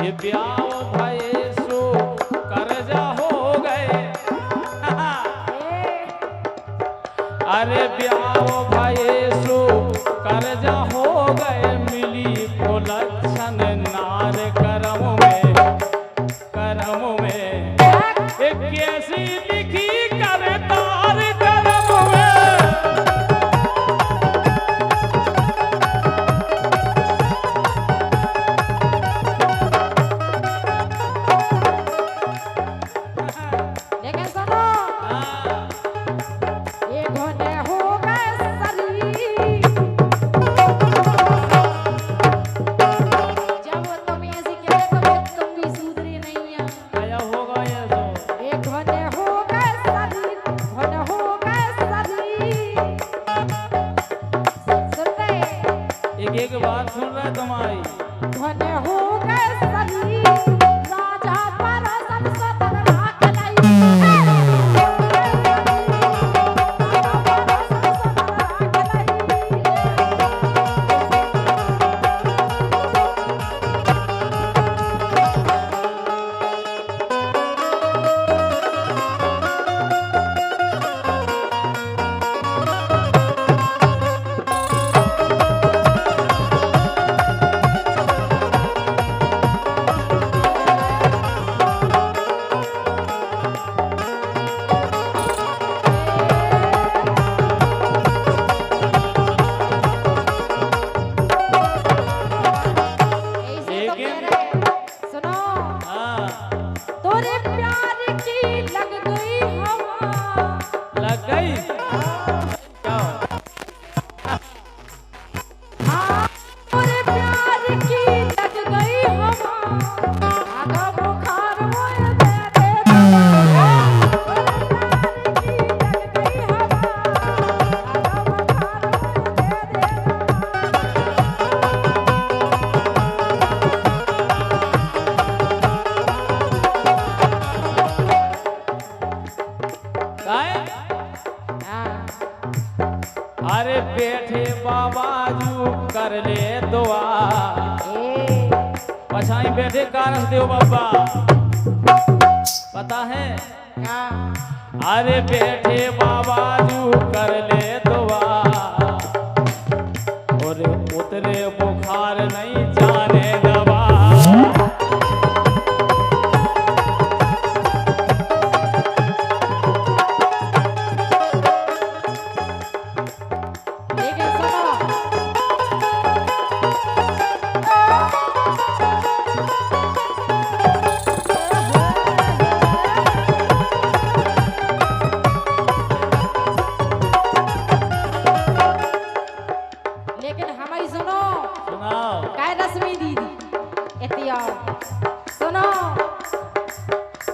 ये ब्याह भये सो कर्जा हो गए। अरे ब्याह भये सो कर्जा हो गए, मिली कुलक्षण नार करम में, करम में एक कैसी लिखी करतार करम में। लेकिन सुनो, ये घोड़े हो गए सरी, जब तुम ऐसी कहते तो तुम भी सुधरी नहीं है। आया होगा ये तो ये घोड़े हो गए सरी, घोड़े हो गए सरी। सुनते एक एक बात सुन रहा है तुम्हारी। घोड़े हो गए सरी, राजा पर सब सतन राख लाई। ऐसे तो मेरे सुनो, हाँ तोरे प्यार की लग गई हवा। लग गई क्या? हाँ, तोरे प्यार की लग गई हवा। आगा बुखार मोए दे दे दवा। तोरे प्यार की लग गई हवा। आगा बुखार मोए दे दे काय? दवा। अरे बैठे बाबा जू कर ले दुआ, ए पछाई बैठे कारस देव बाबा, पता है? अरे बैठे बाबा जू कर ले दुआ, और उतरे बुखार नहीं जाने दवा। लेकिन सुनो, लेकिन हमारी सुनो, सुनाओ। काय रश्मि दीदी एतिया सुनो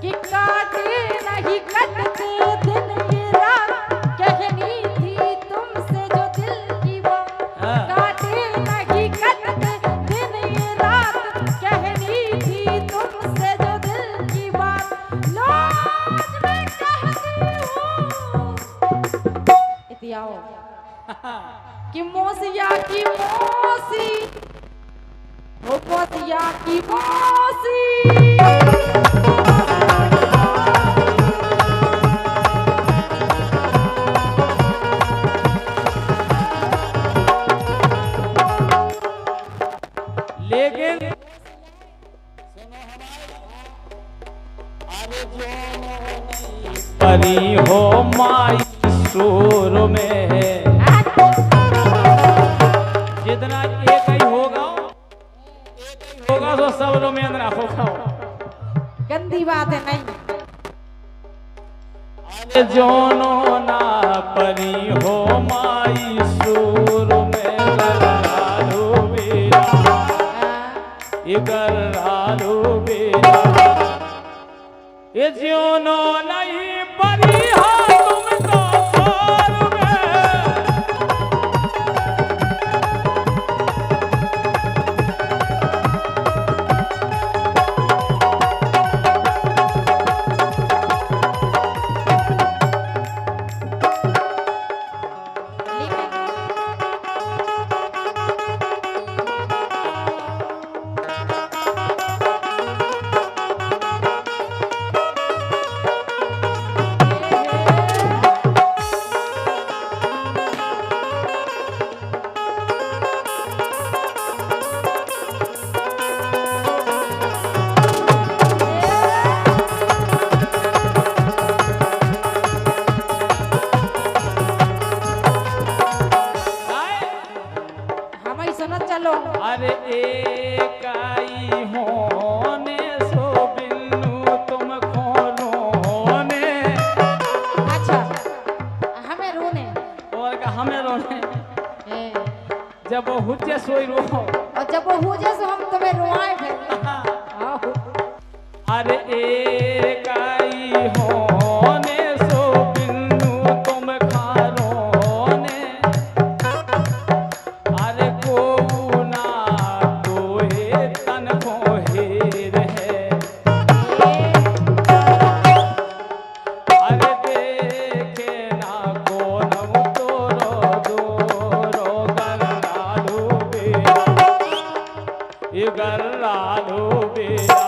कि काटे नहीं कटते दिन की रात, कहनी थी तुमसे जो दिल की बात। हाँ। काटे नहीं कटते दिन की रात, कहनी थी तुमसे जो दिल की बात। लाज में कहती हूँ एतिया कि मोसिया की मोसी, ओ मोसिया की मोसी। लेकिन परी हो माई सुर में, जितना एक ही होगा तो सब रो में अंदर होगा। गंदी बात है नहीं। अरे जोनो ना परी हो माई सुर में, गरालू बेरा, ये गरालू बेरा, ये जोनो नहीं परी हो तुम तो सुर में। अरे एक आई होने सो बिन्नू तुम खारोने अरे को ना तोहे तन खोहेर है अरे देखे ना कोनम तोरो दोरो गल्लालू बेरा ये गल्लालू बेरा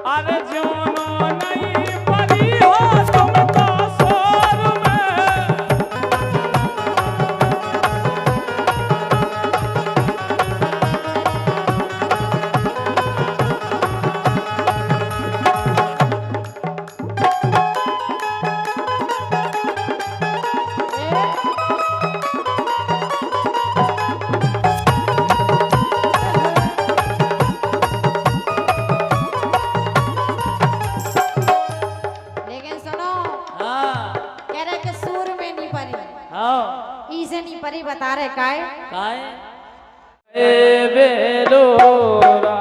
अरे जोनो नहीं परी हो तुम तो सोर में लेकिन सुनो हाँ कह रहे कि सूर में नहीं परी हाँ इसे नहीं परी बता रहे काय काय ए बेलोरा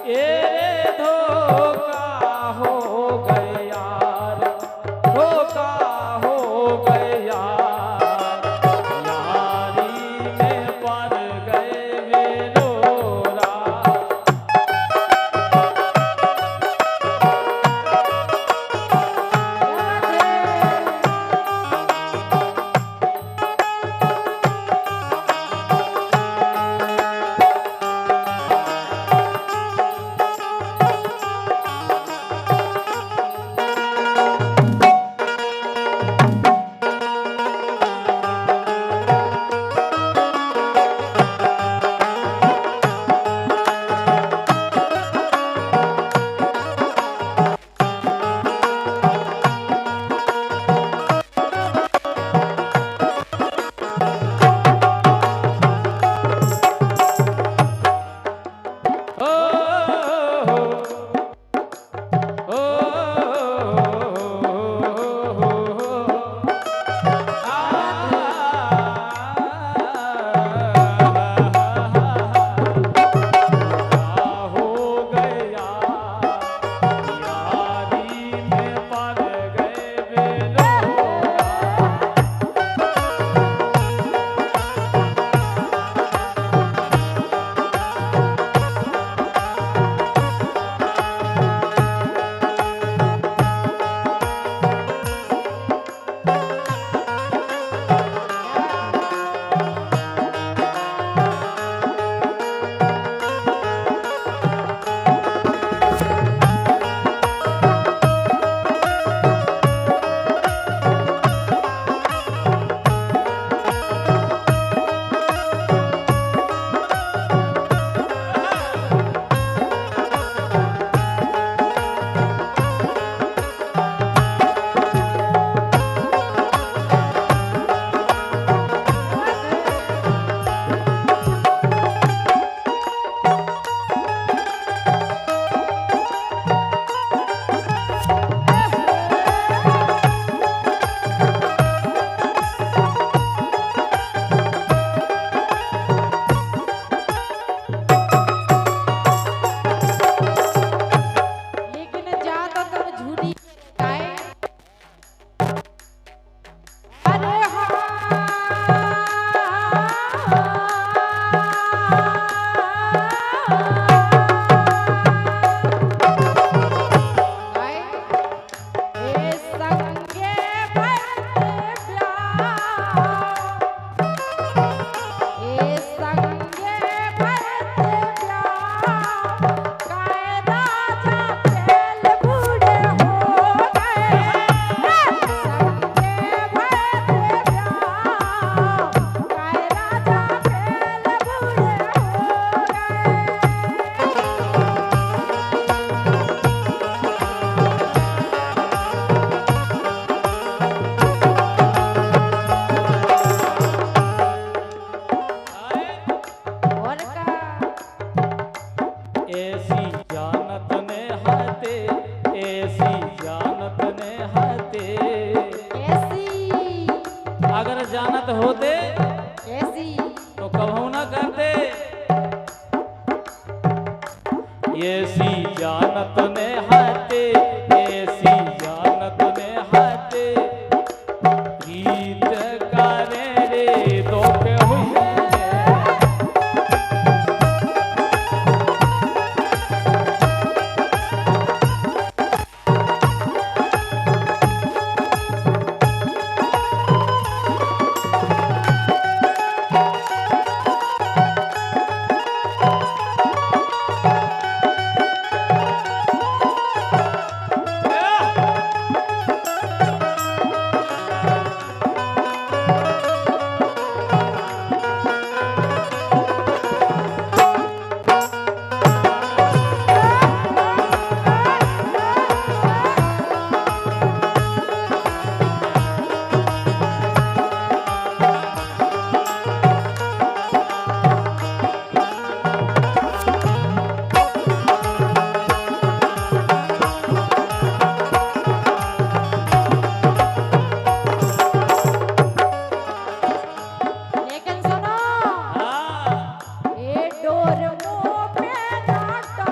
ए धोखा हो होते कैसी? तो कबहू न करते। ऐसी जानत ने हाथे, ऐसी जानत ने हाथे, गीत गाने रे धोखे हुए। लेकिन सुनो, हाँ, ये डोर मुंह पे डांटा।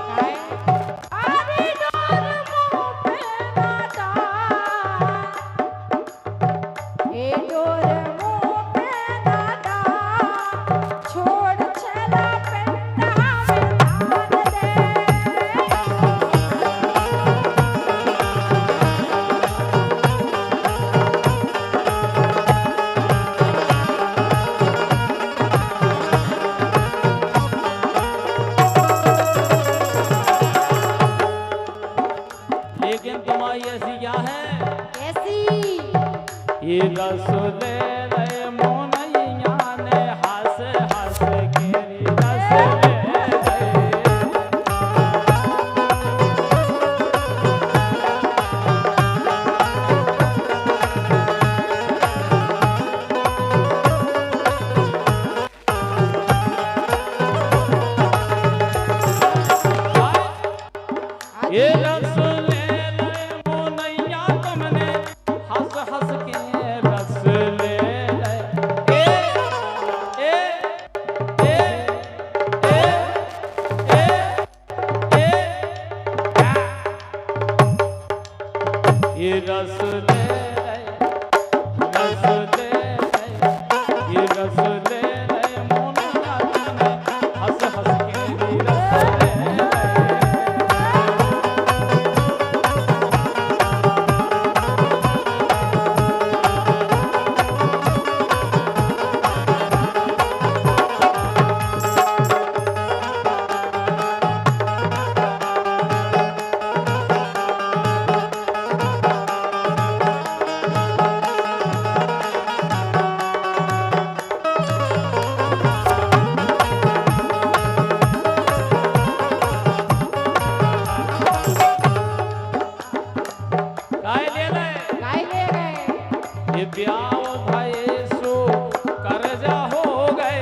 काय? अरे डोर मुंह पे डांटा, ये डोर मुंह पे डांटा, छोड़ छला पेंडा में डाल दे। लेकिन तुम्हारी ऐसी क्या है? कैसी? ये रस ले रहे मोनैया ने हंस हंस के रस ले रहे। ये रस ले रहे मोनैया तुमने हंस हंस के रस ले रहे। ए ए ए ए ए ये रस ले रहे, रस ले रहे, ये रस ले रहे मोनैया तुमने हंस हंस के रस ले रहे। काय ले रहे? काय ले गए? ये ब्याह भये सो कर्जा हो गए।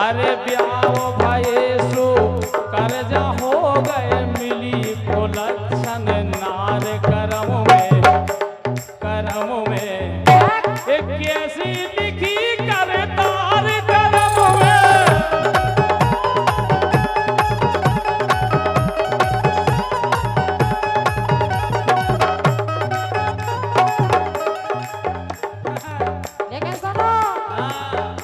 अरे ब्याह भये सो कर्जा हो गए, मिली को लक्षण नार करम में, करम में। एक कैसी लिखी करतार करम में। लेकिन सुनो, हाँ,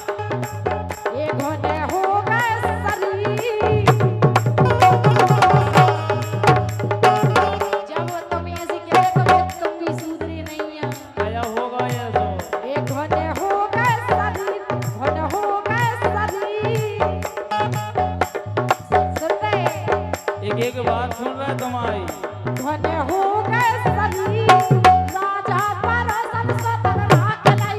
ये घोने हो गए सरी। जब तुम ऐसी कहे तो फिर तुम भी सुधरी नहीं है। आया होगा ये तो। ये घोने हो गए सरी, घोने हो गए सरी। सुन रहे? एक एक बात सुन रहे तुम्हारी। घोने हो गए सरी, राजा पर सब सदन राख लाई।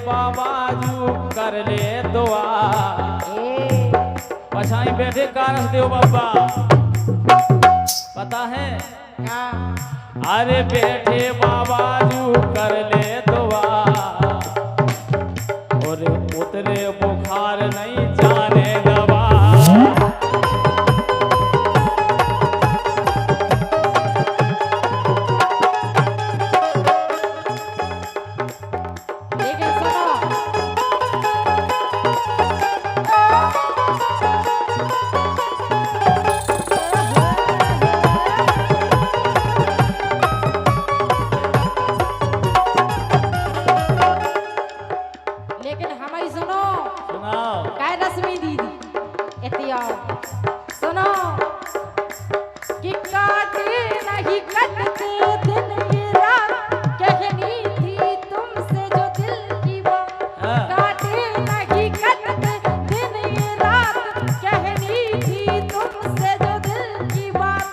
बाबाजू कर ले दुआ। ए पछाई बैठे कारस देव बाबा पता है। का अरे बैठे बाबाजू कर ले दुआ और उतरे बुखार नहीं जाने दवा। लेकिन सुनो लेकिन हमारी सुनो सुनाओ। काय रश्मि दीदी एतिया सुनो कि काटे नहीं कटते दिन की रात कहनी थी तुमसे जो दिल की बात। हाँ। काटे नहीं कटते दिन की रात कहनी थी तुमसे जो दिल की बात।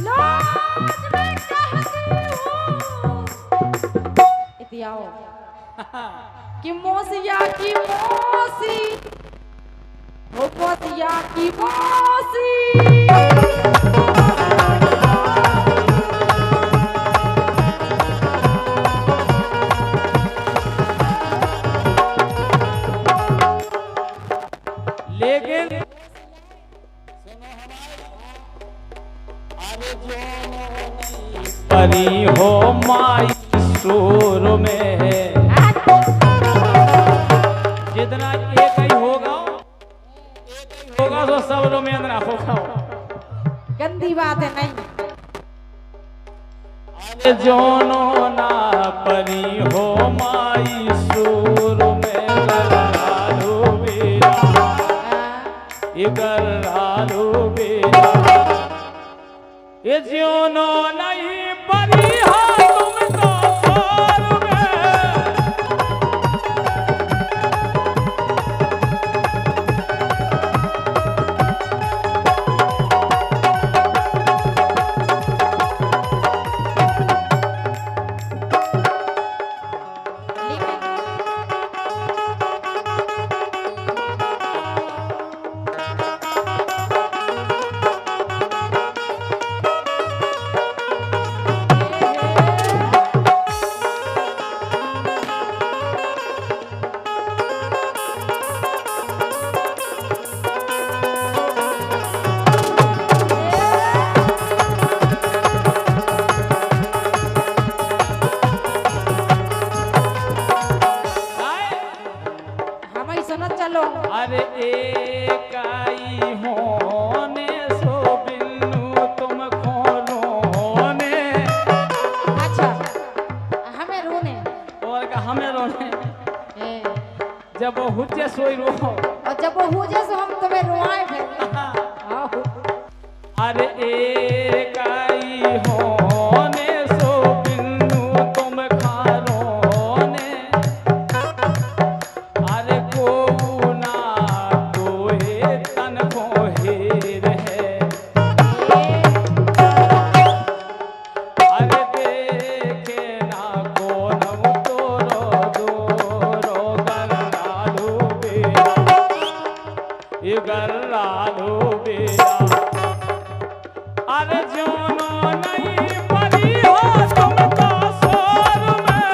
लोज में कहती हूँ इतिया कि मोसिया की मोसी वो पोतिया की मोसी। लेकिन परी हो माई सुर में जितना एक ही होगा तो सब लोग में अंदर होगा। गंदी बात है नहीं। अरे जोनो ना परी हो माई सुर में गरालू बेरा गरालू बेरा ये जोनो नहीं परी हो तुम तो सुर में। हमारी सुनो चलो अरे एक आई होने सो बिन्नू तुम खोलोने। अच्छा हमें रोने और का हमें रोने ए, जब वो हुज्जे सोई रो। और जब वो हो जाए तो हम तुम्हें रोआए फिर। आओ। अरे एक आई होने सो बिन्नू तुम खालोने। अरे को ना कोहे तन को हेर है। अरे देखे ना कोनऊ तोरो दोरो गरालू बेरा ये गरालू बेरा। अरे जोनो नहीं परी हो तुम तो सोर में।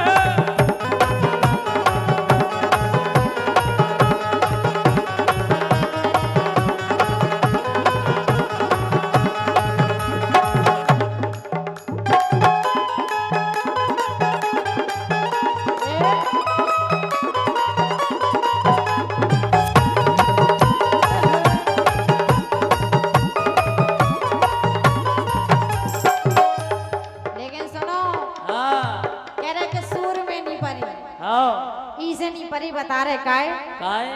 लेकिन सुनो हाँ कह रहे कि सूर में नहीं परी हाँ इसे नहीं परी बता रहे काय काय